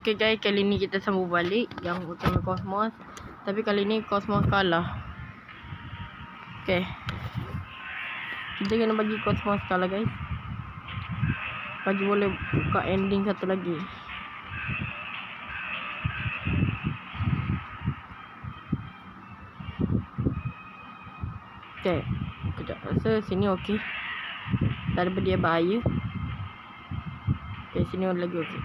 Okay guys, kali ni kita sambung balik yang utama Cosmos. Tapi kali ni Cosmos kalah. Okay, kita kena bagi Cosmos kalah guys. Bagi boleh buka ending satu lagi. Okay, kejap, rasa sini okey. Daripada dia bahaya. Okay, sini lagi okey.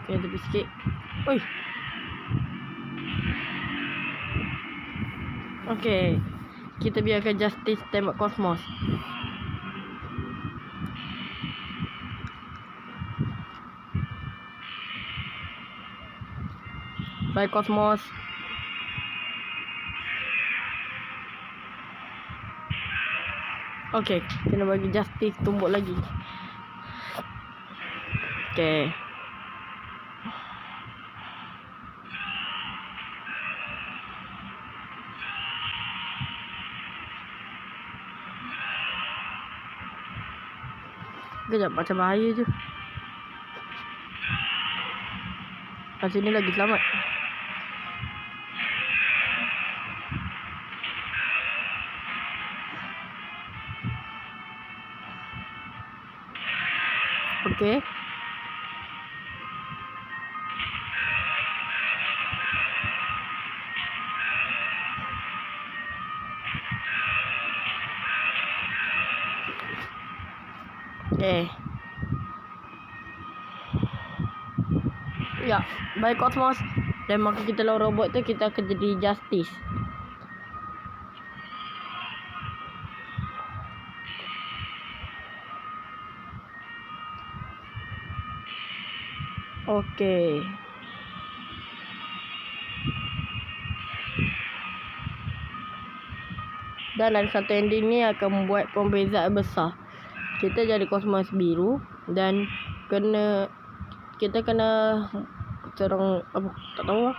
Okay, tepi sikit. Oi. Okay, kita biarkan Justice tembak Cosmos. Bye Cosmos. Okay, kena bagi Justice tumbuk lagi. Okay. Kejap, macam bahaya je. Kat sini lagi selamat. Okay. Okay. Ya, baik Cosmos. Dan maka kita lawan robot tu, kita akan jadi Justice. Okay. Dan ada satu ending ni akan membuat pembezaan besar. Kita jadi Cosmos biru dan kita kena serang apa tak tahu lah.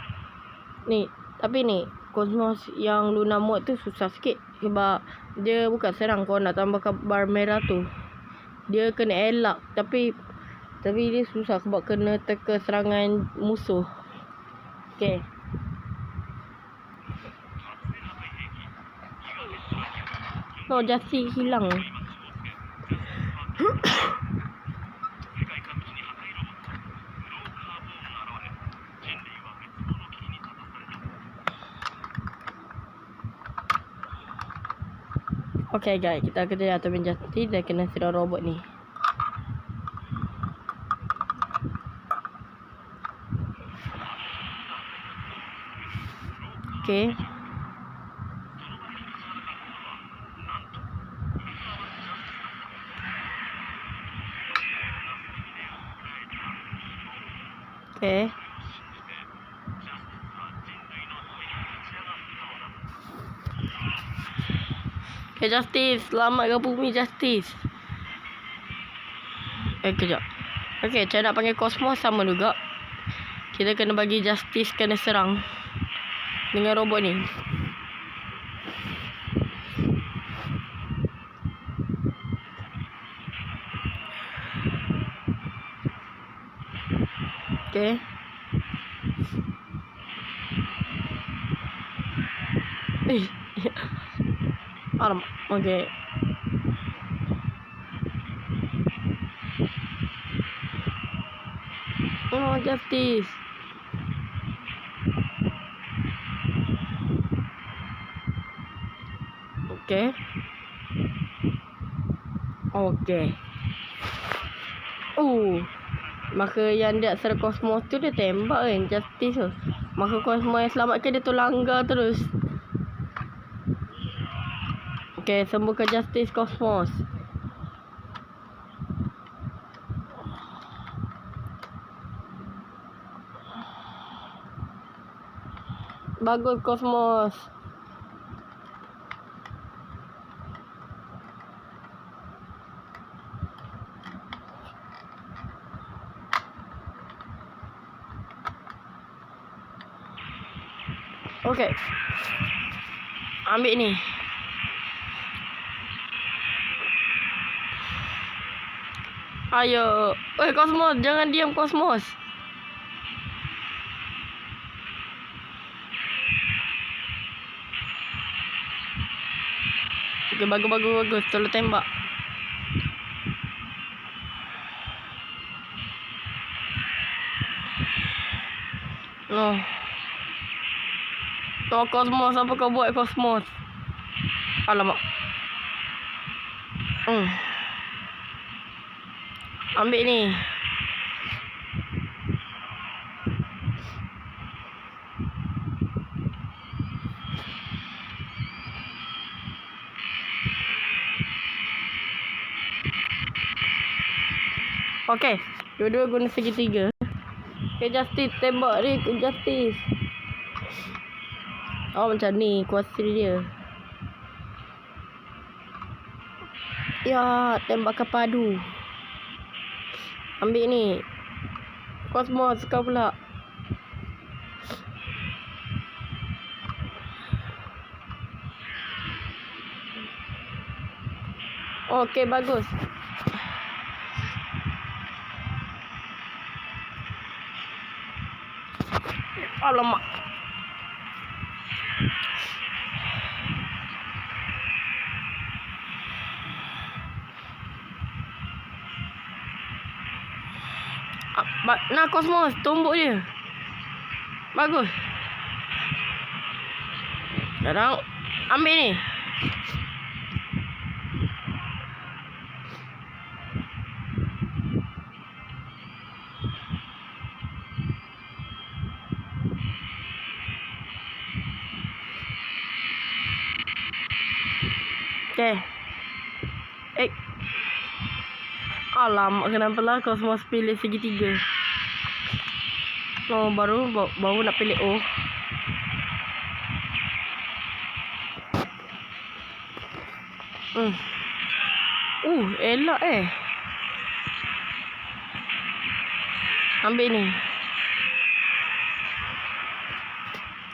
Ni, tapi ni Cosmos yang Luna Mode tu susah sikit sebab dia bukan serang kau nak tambah bar merah tu. Dia kena elak tapi dia susah sebab kena teka serangan musuh. Okay. No, Justice hilang. Okay guys, kita kena atas Justice dan kena serang robot ni. Okay. Okay. Okay Justice, selamatkan bumi Justice. Kejap. Okay, cara nak panggil Cosmos sama juga. Kita kena bagi Justice kena serang dengan robot ni. Okay. Alam. Okay. Oh, Justice. Okay. Okay. Maka yang dia serang Cosmos tu dia tembak kan Justice tu. Maka Cosmos yang selamatkan dia tu langgar terus. Okay, sembuhkan Justice Cosmos. Bagus Cosmos. Okay. Ambil ni. Ayo. Cosmos, jangan diam Cosmos. Okay, bagus. Tolong tembak. Cosmos, apa kau buat Cosmos? Alamak. Ambil ni. Okay, dua-dua guna segitiga. Okay, Justice, tembak ni ke Justice. Oh, macam ni kuasa dia. Ya, tembakan padu. Ambil ni. Cosmos, kau pula. Okay, bagus. Alamak. Nah, Cosmos, tumbuk dia. Bagus. Sekarang ambil ni. Okay. Alamak, kenapa lah Cosmos pilih segitiga? Baru nak pilih O. Elok Ambil ni.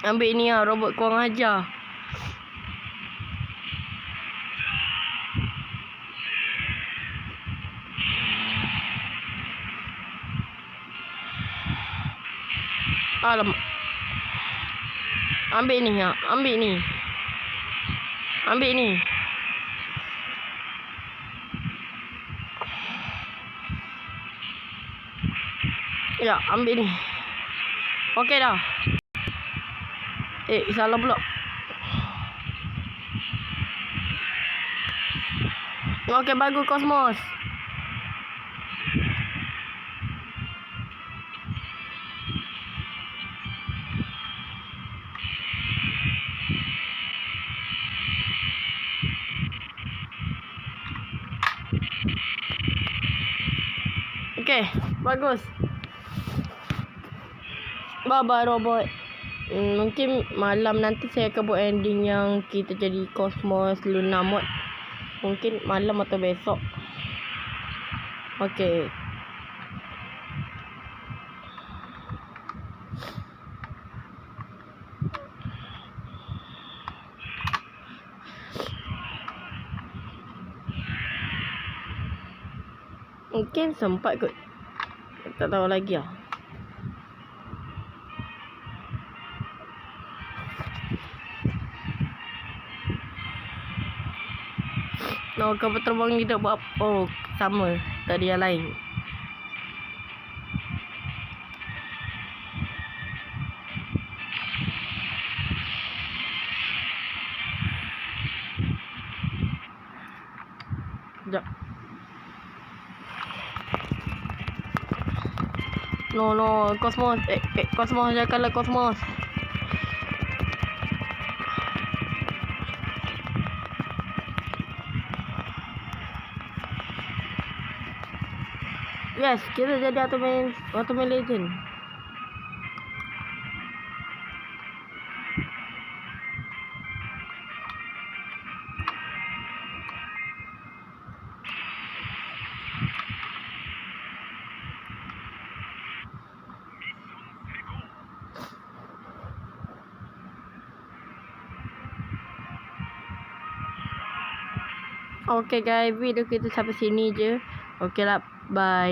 Ambil ni lah, robot kurang ajar. Alamak. Ambil ni ya. Ambil ni. Ya, ambil ni. Okey dah. Salah pula. Okey, bagus Cosmos. Okey, bagus. Bye-bye robot. Mungkin malam nanti saya akan buat ending yang kita jadi Cosmos Luna Mode. Mungkin malam atau besok. Okey. Mungkin sempat kot. Tak tahu lagi lah. Kapal terbang kita buat apa? Sama. Tadi yang lain. Sekejap. No. Cosmos. Cosmos, janganlah Cosmos. Yes, kita jadi Ultimate Legend. Okay guys, video kita sampai sini je. Okay lah. Bye.